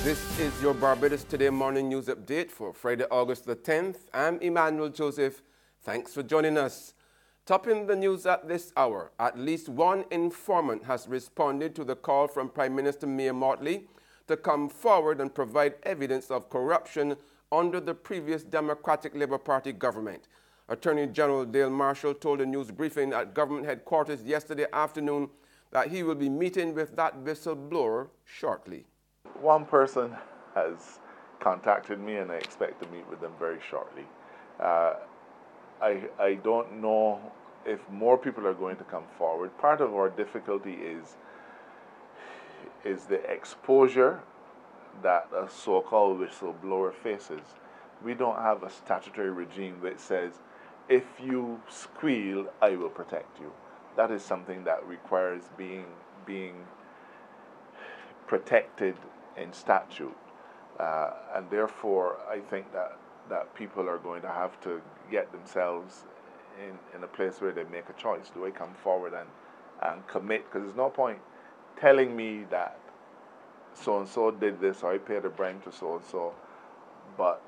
This is your Barbados Today morning news update for Friday, August the 10th. I'm Emmanuel Joseph. Thanks for joining us. Topping the news at this hour, at least one informant has responded to the call from Prime Minister Mia Mottley to come forward and provide evidence of corruption under the previous Democratic Labour Party government. Attorney General Dale Marshall told a news briefing at government headquarters yesterday afternoon that he will be meeting with that whistleblower shortly. One person has contacted me and I expect to meet with them very shortly. I don't know if more people are going to come forward. Part of our difficulty is the exposure that a so-called whistleblower faces. We don't have a statutory regime that says, if you squeal, I will protect you. That is something that requires being protected in statute, and therefore I think that people are going to have to get themselves in a place where they make a choice. Do I come forward and commit? Because there's no point telling me that so-and-so did this or I paid a bribe to so-and-so, but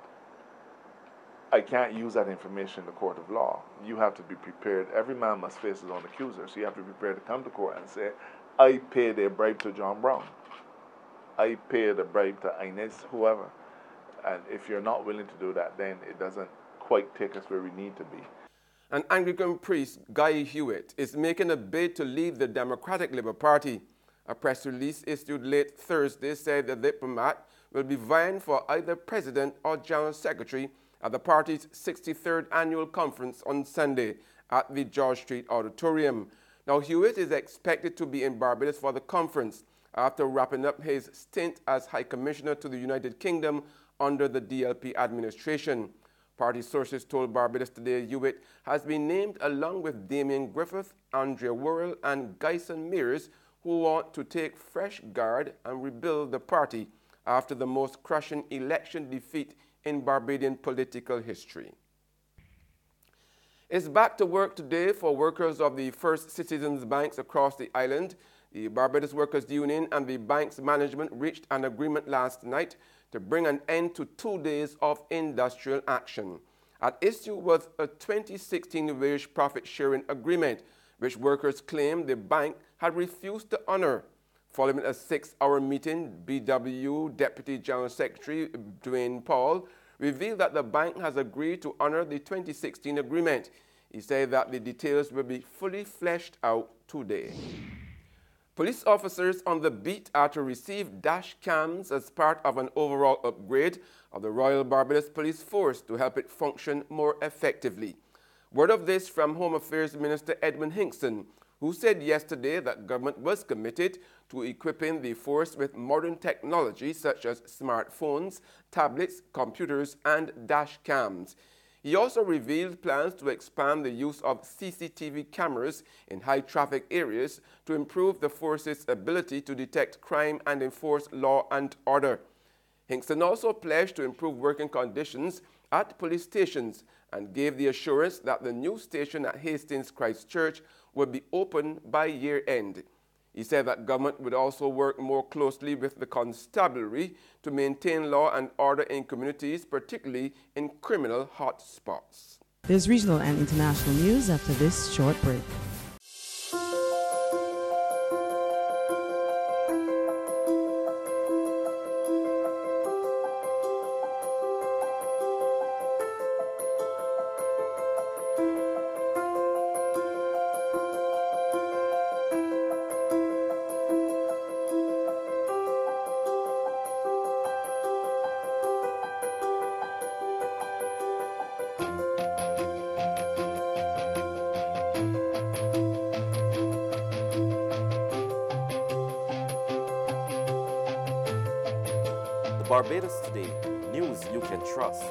I can't use that information in the court of law. You have to be prepared. Every man must face his own accuser, so you have to be prepared to come to court and say, I paid a bribe to John Brown. I paid a bribe to Inez, whoever. And if you're not willing to do that, then it doesn't quite take us where we need to be. An Anglican priest, Guy Hewitt, is making a bid to leave the Democratic Labour Party. A press release issued late Thursday said the diplomat will be vying for either president or general secretary at the party's 63rd annual conference on Sunday at the George Street Auditorium. Now, Hewitt is expected to be in Barbados for the conference after wrapping up his stint as High Commissioner to the United Kingdom under the DLP administration. Party sources told Barbados Today Hewitt has been named along with Damien Griffith, Andrea Worrell and Gyson Mears, who want to take fresh guard and rebuild the party after the most crushing election defeat in Barbadian political history. It's back to work today for workers of the First Citizens banks across the island. The Barbados Workers Union and the bank's management reached an agreement last night to bring an end to 2 days of industrial action. At issue was a 2016 wage profit sharing agreement, which workers claimed the bank had refused to honor. Following a 6-hour meeting, BW Deputy General Secretary Dwayne Paul revealed that the bank has agreed to honor the 2016 agreement. He said that the details will be fully fleshed out today. Police officers on the beat are to receive dash cams as part of an overall upgrade of the Royal Barbados Police Force to help it function more effectively. Word of this from Home Affairs Minister Edwin Hinkson, who said yesterday that government was committed to equipping the force with modern technology such as smartphones, tablets, computers, and dash cams. He also revealed plans to expand the use of CCTV cameras in high-traffic areas to improve the force's ability to detect crime and enforce law and order. Hinkson also pledged to improve working conditions at police stations and gave the assurance that the new station at Hastings Christchurch would be open by year-end. He said that government would also work more closely with the constabulary to maintain law and order in communities, particularly in criminal hotspots. There's regional and international news after this short break. Barbados Today, news you can trust.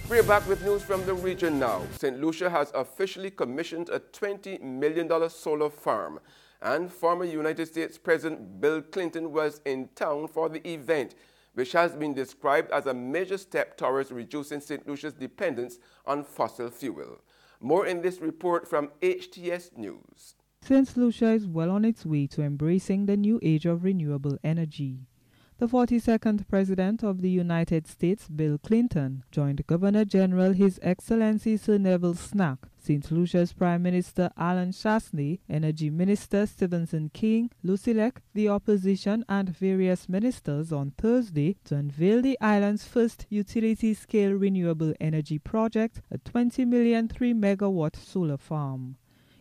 We're back with news from the region now. St. Lucia has officially commissioned a $20 million solar farm, and former United States President Bill Clinton was in town for the event, which has been described as a major step towards reducing St. Lucia's dependence on fossil fuel. More in this report from HTS News. St. Lucia is well on its way to embracing the new age of renewable energy. The 42nd President of the United States, Bill Clinton, joined Governor General His Excellency Sir Neville Snack, St. Lucia's Prime Minister Alan Chasney, Energy Minister Stevenson King, Lucilec, the opposition and various ministers on Thursday to unveil the island's first utility-scale renewable energy project, a 20 million 3-megawatt solar farm.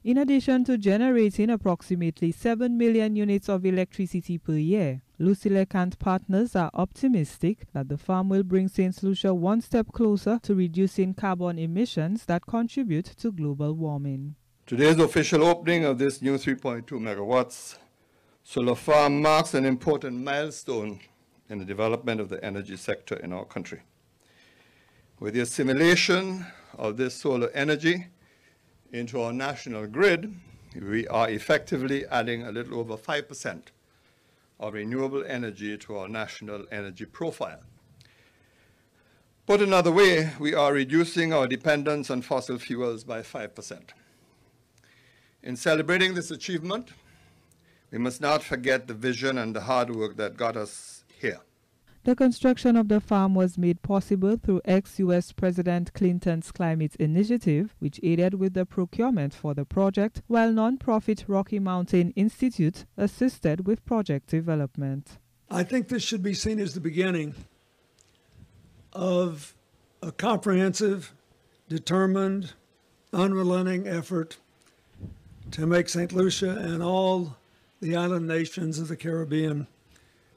In addition to generating approximately 7 million units of electricity per year, Lucilec and partners are optimistic that the farm will bring St. Lucia one step closer to reducing carbon emissions that contribute to global warming. Today's official opening of this new 3.2 megawatts solar farm marks an important milestone in the development of the energy sector in our country. With the assimilation of this solar energy into our national grid, we are effectively adding a little over 5% of renewable energy to our national energy profile. Put another way, we are reducing our dependence on fossil fuels by 5%. In celebrating this achievement, we must not forget the vision and the hard work that got us here. The construction of the farm was made possible through ex-U.S. President Clinton's climate initiative, which aided with the procurement for the project, while non-profit Rocky Mountain Institute assisted with project development. I think this should be seen as the beginning of a comprehensive, determined, unrelenting effort to make St. Lucia and all the island nations of the Caribbean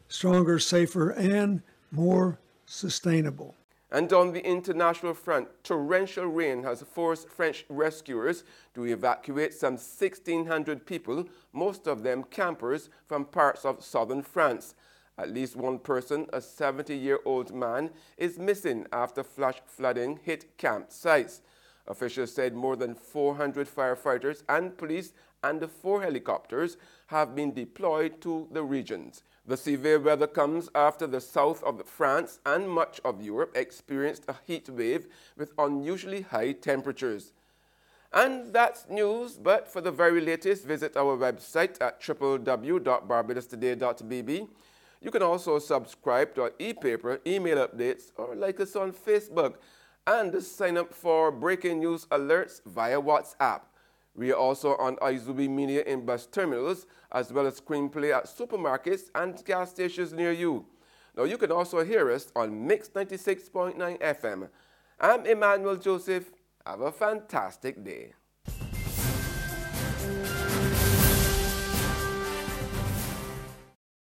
stronger, safer, and more sustainable. And on the international front, torrential rain has forced French rescuers to evacuate some 1,600 people, most of them campers from parts of southern France. At least one person, a 70-year-old man, is missing after flash flooding hit campsites. Officials said more than 400 firefighters and police and 4 helicopters have been deployed to the regions. The severe weather comes after the south of France and much of Europe experienced a heat wave with unusually high temperatures. And that's news, but for the very latest, visit our website at www.barbadostoday.bb. You can also subscribe to our e-paper, email updates, or like us on Facebook, and sign up for breaking news alerts via WhatsApp. We are also on iZubi Media in bus terminals, as well as screenplay at supermarkets and gas stations near you. Now, you can also hear us on Mix 96.9 FM. I'm Emmanuel Joseph. Have a fantastic day.